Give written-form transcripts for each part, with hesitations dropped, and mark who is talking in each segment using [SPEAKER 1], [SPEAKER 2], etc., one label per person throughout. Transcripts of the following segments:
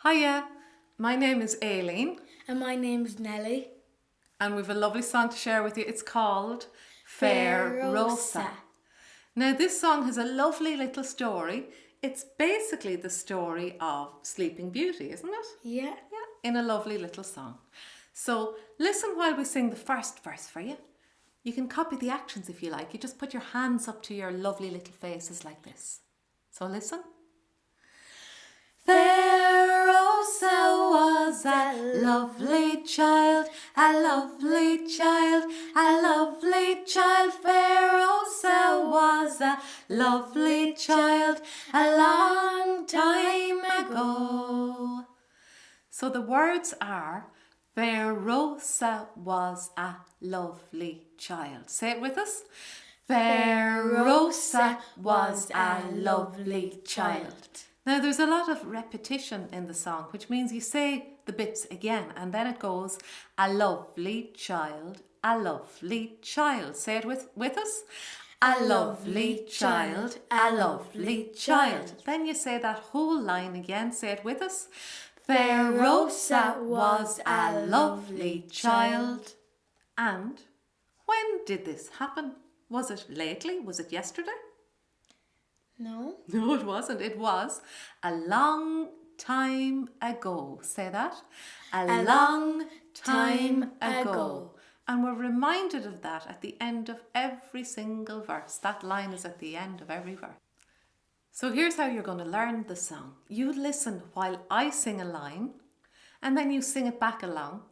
[SPEAKER 1] Hiya, my name is Aileen.
[SPEAKER 2] And my name's Nellie.
[SPEAKER 1] And we've a lovely song to share with you. It's called Fair Rosa. Now this song has a lovely little story. It's basically the story of Sleeping Beauty, isn't it?
[SPEAKER 2] Yeah.
[SPEAKER 1] Yeah, in a lovely little song. So listen while we sing the first verse for you. You can copy the actions if you like. You just put your hands up to your lovely little faces like this. So listen. Fair Rosa was a lovely child, a lovely child, a lovely child. Fair Rosa was a lovely child a long time ago. So the words are, Fair Rosa was a lovely child. Say it with us. Fair Rosa was a lovely child. Now there's a lot of repetition in the song, which means you say the bits again and then it goes, a lovely child, a lovely child. Say it with us. A lovely child, a lovely child. Then you say that whole line again. Say it with us. Fair Rosa was a lovely child. And when did this happen? Was it lately? Was it yesterday?
[SPEAKER 2] No.
[SPEAKER 1] No, it wasn't. It was a long time ago. Say that. A long time ago. And we're reminded of that at the end of every single verse. That line is at the end of every verse. So here's how you're going to learn the song. You listen while I sing a line and then you sing it back along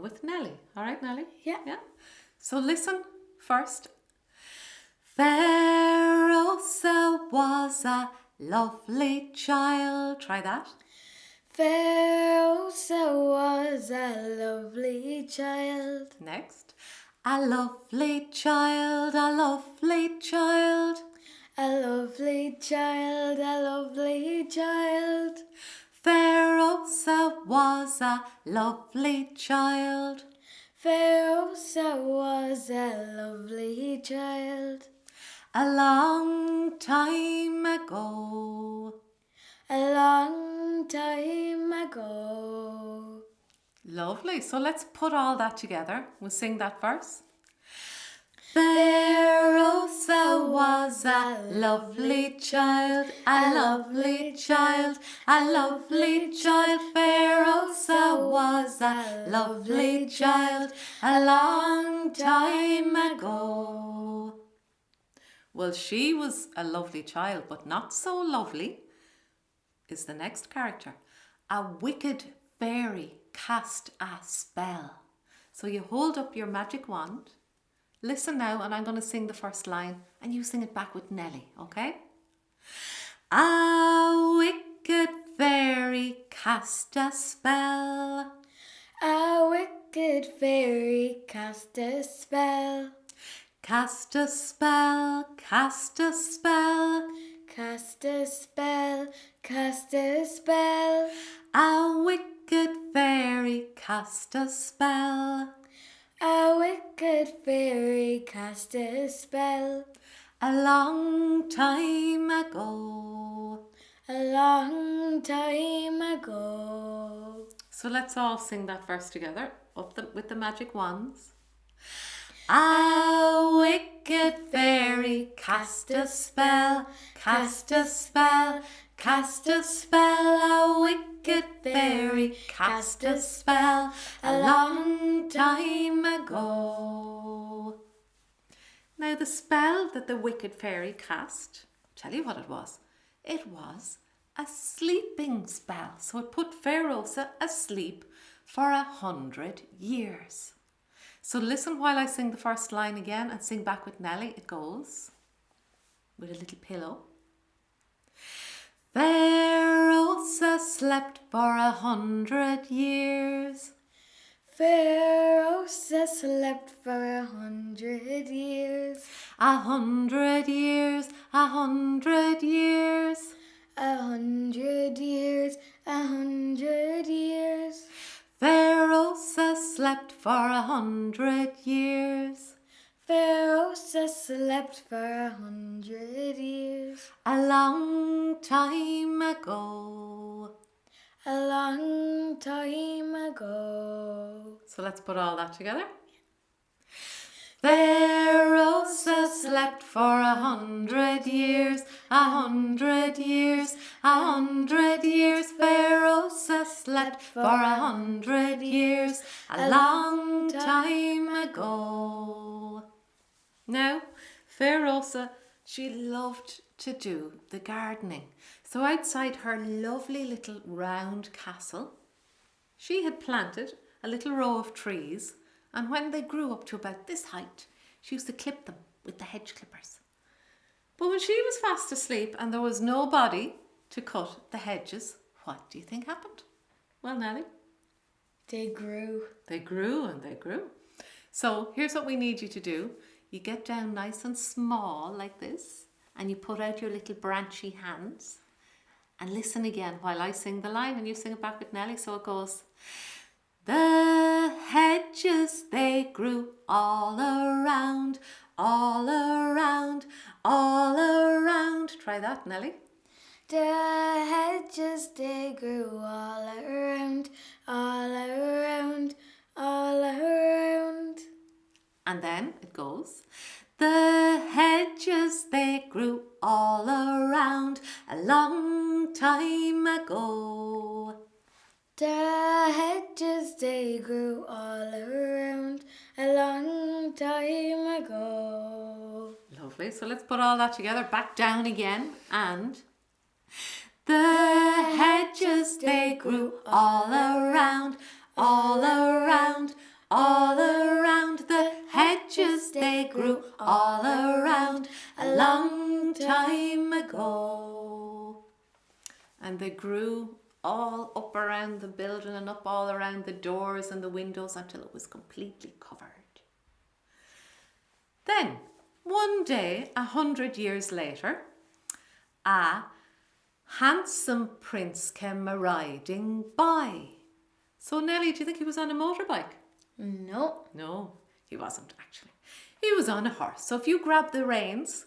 [SPEAKER 1] with Nellie. All right, Nellie?
[SPEAKER 2] Yeah.
[SPEAKER 1] Yeah. So listen first. Fair Rosa was a lovely child. Try that.
[SPEAKER 2] Fair Rosa was a lovely child.
[SPEAKER 1] Next. A lovely child, a lovely child.
[SPEAKER 2] A lovely child, a lovely child.
[SPEAKER 1] Fair Rosa was a lovely child.
[SPEAKER 2] Fair Rosa was a lovely child.
[SPEAKER 1] A long time ago.
[SPEAKER 2] A long time ago.
[SPEAKER 1] Lovely. So let's put all that together. We'll sing that verse. Fair Rosa was a lovely child, a lovely child, a lovely child. Fair Rosa was a lovely child a long time ago. Well, she was a lovely child, but not so lovely is the next character. A wicked fairy cast a spell. So you hold up your magic wand. Listen now, and I'm going to sing the first line, and you sing it back with Nellie, okay? A wicked fairy cast a spell.
[SPEAKER 2] A wicked fairy cast a spell.
[SPEAKER 1] Cast a spell, cast a spell.
[SPEAKER 2] Cast a spell, cast a spell.
[SPEAKER 1] A wicked fairy cast a spell.
[SPEAKER 2] A wicked fairy cast a spell.
[SPEAKER 1] A long time ago.
[SPEAKER 2] A long time ago.
[SPEAKER 1] So let's all sing that verse together, with the magic wands. A wicked fairy cast a spell, cast a spell, cast a spell. A wicked fairy cast a spell a long time ago. Now the spell that the wicked fairy cast, tell you what it was. It was a sleeping spell. So it put Fair Rosa asleep for 100 years. So listen while I sing the first line again and sing back with Nellie. It goes with a little pillow. Fair Rosa slept for 100 years.
[SPEAKER 2] Fair Rosa slept for 100 years.
[SPEAKER 1] 100 years, 100 years.
[SPEAKER 2] 100 years, 100 years.
[SPEAKER 1] Fair Rosa slept for 100 years.
[SPEAKER 2] Fair Rosa slept for 100 years.
[SPEAKER 1] A long time ago.
[SPEAKER 2] a long time ago.
[SPEAKER 1] So let's put all that together. Fair Rosa slept for 100 years, 100 years, 100 years. Fair Rosa slept for 100 years, a long time ago. Now, Fair Rosa, she loved to do the gardening. So outside her lovely little round castle, she had planted a little row of trees, and when they grew up to about this height, she used to clip them with the hedge clippers. But when she was fast asleep and there was nobody to cut the hedges, what do you think happened? Well, Nellie?
[SPEAKER 2] They grew.
[SPEAKER 1] They grew and they grew. So here's what we need you to do. You get down nice and small like this, and you put out your little branchy hands, and listen again while I sing the line and you sing it back with Nellie. So it goes, the hedges they grew all around, all around, all around. Try that, Nellie.
[SPEAKER 2] The hedges they grew all around, all around, all around.
[SPEAKER 1] And then it goes, the hedges they grew all around a long time ago.
[SPEAKER 2] The hedges they grew all around a long time ago.
[SPEAKER 1] Lovely. So let's put all that together. Back down again. And the hedges they grew all around, all around, all around. The hedges they grew all around a long time ago. And they grew all up around the building and up all around the doors and the windows until it was completely covered. Then, one day, 100 years later, a handsome prince came riding by. So, Nellie, do you think he was on a motorbike?
[SPEAKER 2] No.
[SPEAKER 1] No, he wasn't actually. He was on a horse. So if you grab the reins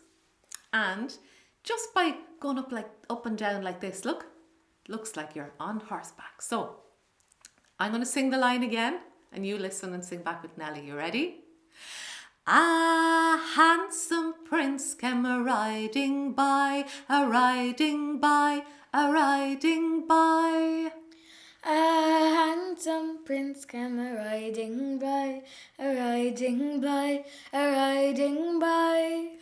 [SPEAKER 1] and just by going up and down like this, look, looks like you're on horseback. So I'm going to sing the line again and you listen and sing back with Nellie. You ready? A handsome prince came riding by, a riding by, a riding by.
[SPEAKER 2] A handsome prince came riding by, a riding by, a riding by.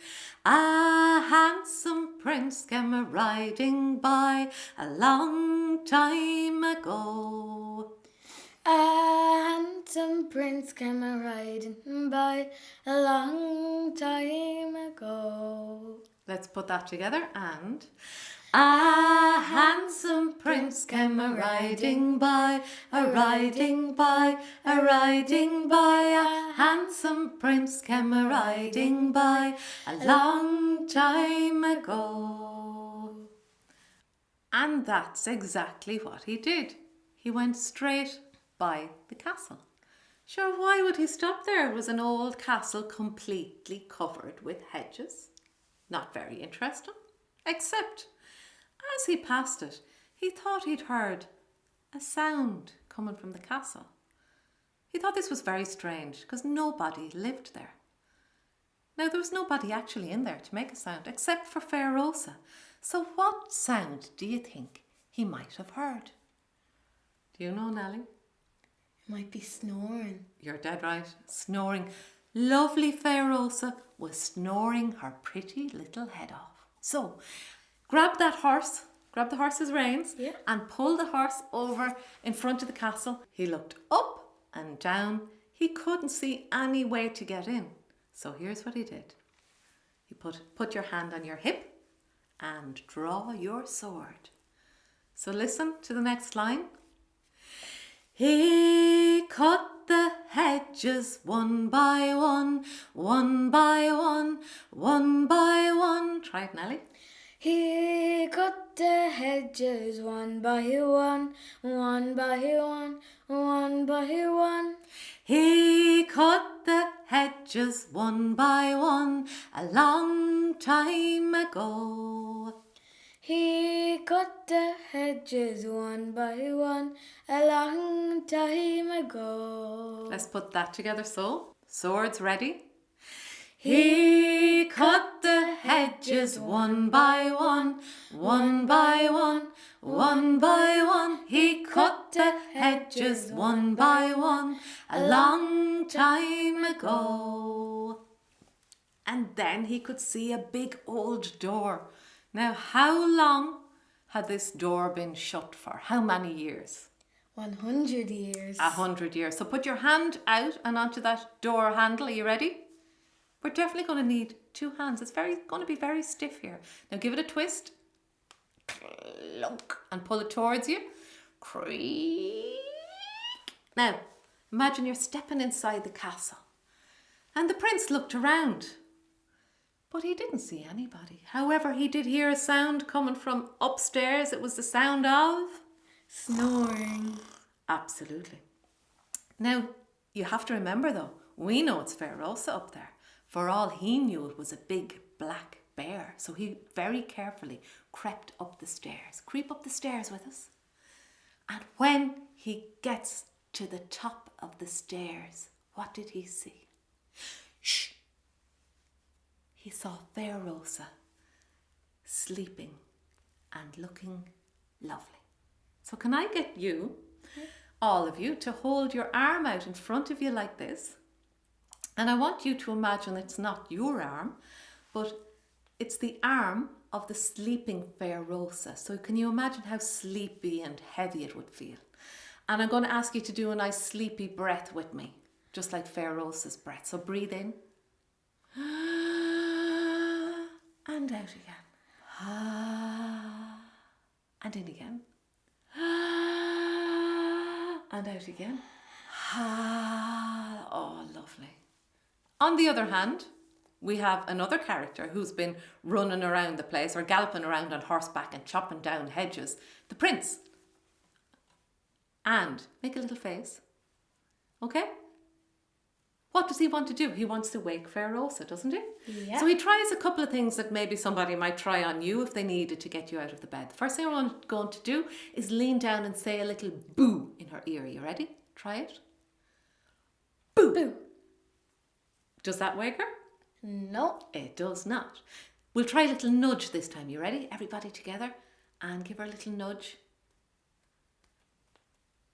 [SPEAKER 1] A handsome prince came riding by a long time ago.
[SPEAKER 2] A handsome prince came riding by a long time ago.
[SPEAKER 1] Let's put that together and a handsome prince came riding by, a riding by, a riding by. A handsome prince came riding by a long time ago. And that's exactly what he did. He went straight by the castle. Sure, why would he stop there? It was an old castle completely covered with hedges. Not very interesting, except as he passed it, he thought he'd heard a sound coming from the castle. He thought this was very strange because nobody lived there. Now, there was nobody actually in there to make a sound except for Fair Rosa. So what sound do you think he might have heard? Do you know, Nellie?
[SPEAKER 2] It might be snoring.
[SPEAKER 1] You're dead right. Snoring. Lovely Fair Rosa was snoring her pretty little head off. So grab that horse, grab the horse's reins, and pull the horse over in front of the castle. He looked up and down. He couldn't see any way to get in. So here's what he did. He put your hand on your hip and draw your sword. So listen to the next line. He cut the hedges one by one, one by one, one by one. Try it, Nellie.
[SPEAKER 2] He cut the hedges one by one, one by one, one by one.
[SPEAKER 1] He cut the hedges one by one a long time ago.
[SPEAKER 2] He cut the hedges one by one a long time ago.
[SPEAKER 1] Let's put that together. So, swords ready. He cut the hedges one by one, one by one, one by one. He cut the hedges one by one a long time ago. And then he could see a big old door. Now, how long had this door been shut for? How many years?
[SPEAKER 2] 100 years.
[SPEAKER 1] 100 years. So put your hand out and onto that door handle. Are you ready? We're definitely going to need 2 hands. It's going to be very stiff here. Now give it a twist. Clunk. And pull it towards you. Creak. Now, imagine you're stepping inside the castle. And the prince looked around. But he didn't see anybody. However, he did hear a sound coming from upstairs. It was the sound of...
[SPEAKER 2] snoring.
[SPEAKER 1] Absolutely. Now, you have to remember though, we know it's Fair Rosa up there. For all he knew, it was a big black bear. So he very carefully crept up the stairs. Creep up the stairs with us. And when he gets to the top of the stairs, what did he see? Shh! He saw Fair Rosa sleeping and looking lovely. So can I get you, all of you, to hold your arm out in front of you like this? And I want you to imagine it's not your arm, but it's the arm of the sleeping Fair Rosa. So can you imagine how sleepy and heavy it would feel? And I'm going to ask you to do a nice sleepy breath with me, just like Fair Rosa's breath. So breathe in. And out again. And in again. And out again. Oh, lovely. On the other hand, we have another character who's been running around the place or galloping around on horseback and chopping down hedges. The prince. And make a little face. Okay? What does he want to do? He wants to wake Fair Rosa, doesn't he?
[SPEAKER 2] Yeah.
[SPEAKER 1] So he tries a couple of things that maybe somebody might try on you if they needed to get you out of the bed. The first thing I'm going to do is lean down and say a little boo in her ear. Are you ready? Try it. Boo.
[SPEAKER 2] Boo.
[SPEAKER 1] Does that wake her?
[SPEAKER 2] No.
[SPEAKER 1] It does not. We'll try a little nudge this time. You ready? Everybody together. And give her a little nudge.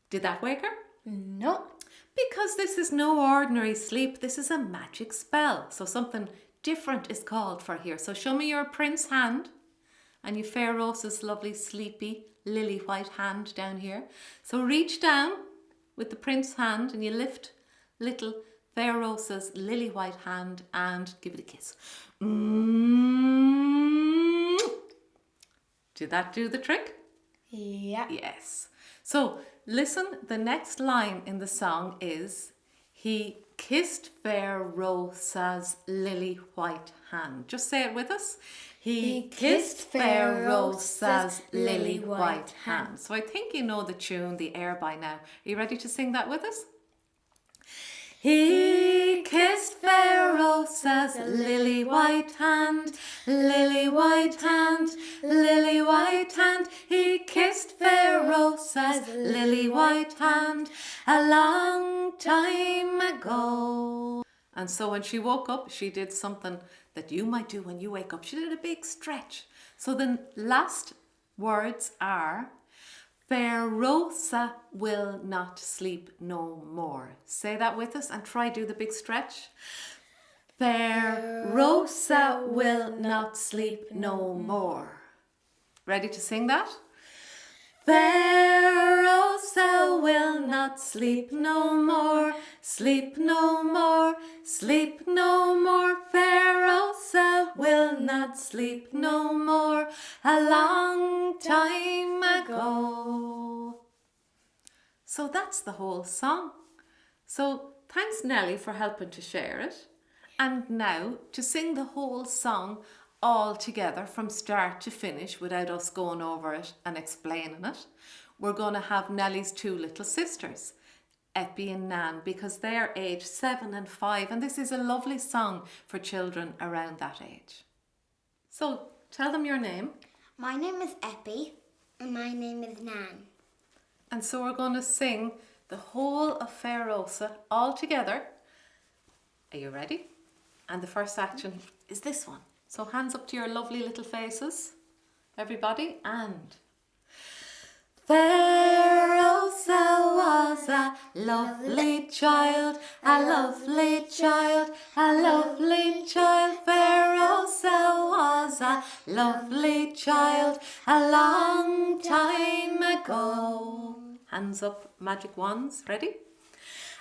[SPEAKER 1] Did that wake her?
[SPEAKER 2] No.
[SPEAKER 1] Because this is no ordinary sleep. This is a magic spell. So something different is called for here. So show me your prince hand. And you Fair Rosa's lovely sleepy lily white hand down here. So reach down with the prince hand and you lift little Fair Rosa's lily white hand and give it a kiss. Did that do the trick?
[SPEAKER 2] Yeah.
[SPEAKER 1] Yes. So listen, the next line in the song is, he kissed Fair Rosa's lily white hand. Just say it with us. He kissed Fair Rosa's lily white hand. So I think you know the tune, the air by now. Are you ready to sing that with us? He kissed Fair Rosa's lily white hand, lily white hand, lily white hand. He kissed Fair Rosa's lily white hand a long time ago. And so when she woke up, she did something that you might do when you wake up. She did a big stretch. So the last words are, Fair Rosa will not sleep no more. Say that with us and try do the big stretch. Fair Rosa will not sleep no more. Ready to sing that? Fair Rosa will not sleep no more, sleep no more, sleep no more. Fair Rosa will not sleep no more, a long time ago. So that's the whole song. So thanks Nellie for helping to share it. And now to sing the whole song all together from start to finish without us going over it and explaining it, we're going to have Nellie's 2 little sisters, Eppie and Nan, because they're age 7 and 5, and this is a lovely song for children around that age. So tell them your name.
[SPEAKER 2] My name is Eppie. And my name is Nan.
[SPEAKER 1] And so we're going to sing the whole of Fair Rosa all together. Are you ready? And the first action is this one. So hands up to your lovely little faces, everybody, and... Fair Rosa was a lovely child, a lovely child, a lovely child. Fair Rosa was a lovely child a long time ago. Hands up, magic wands, ready?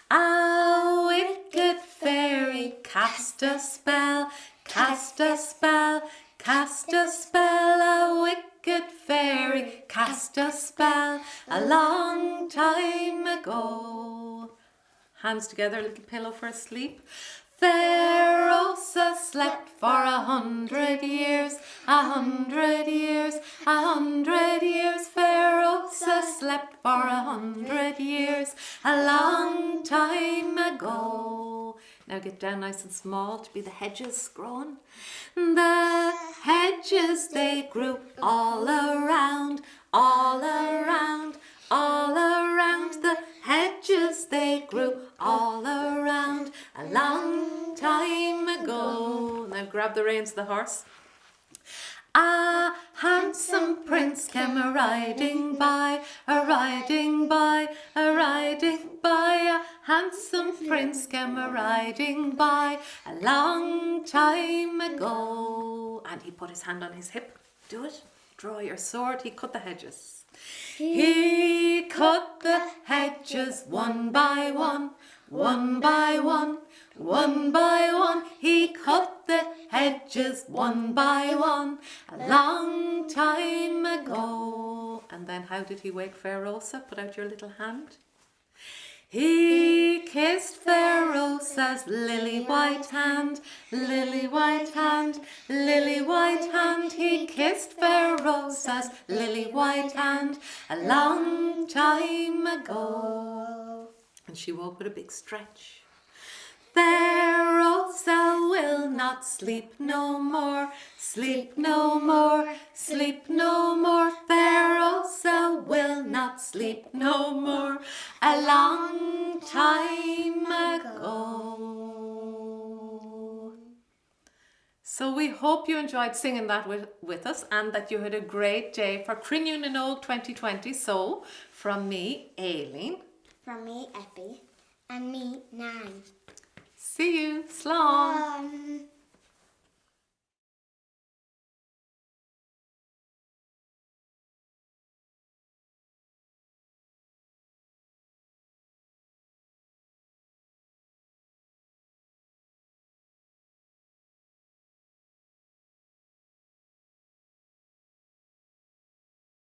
[SPEAKER 1] A wicked fairy cast a spell, cast a spell, cast a spell. A wicked fairy cast a spell a long time ago. Hands together, a little pillow for a sleep. Fair Rosa slept for 100 years, 100 years, 100 years. Fair Rosa slept for 100 years, a long time ago. Now get down nice and small to be the hedges growing. The hedges they grew all around, all around, all around. The hedges they grew all around a long time ago. Now grab the reins of the horse. A handsome prince came a riding by, a riding by, a riding by. A handsome prince came a riding by a long time ago. And he put his hand on his hip. Do it. Draw your sword. He cut the hedges. He cut the hedges one by one, one by one, one by one. He cut the hedges one by one a long time ago. And then how did he wake Fair Rosa? Put out your little hand. He kissed Fair Rosa's lily white hand, lily white hand, lily white hand. He kissed Fair Rosa's lily white hand a long time ago. And she woke with a big stretch. Fair Rosa will not sleep no more, sleep no more, sleep no more. Fair Rosa will not sleep no more a long time ago. So we hope you enjoyed singing that with us and that you had a great day for Crinune and Old 2020. So from me, Aileen.
[SPEAKER 2] From me, Eppie. And me, Nan.
[SPEAKER 1] See you. Slán.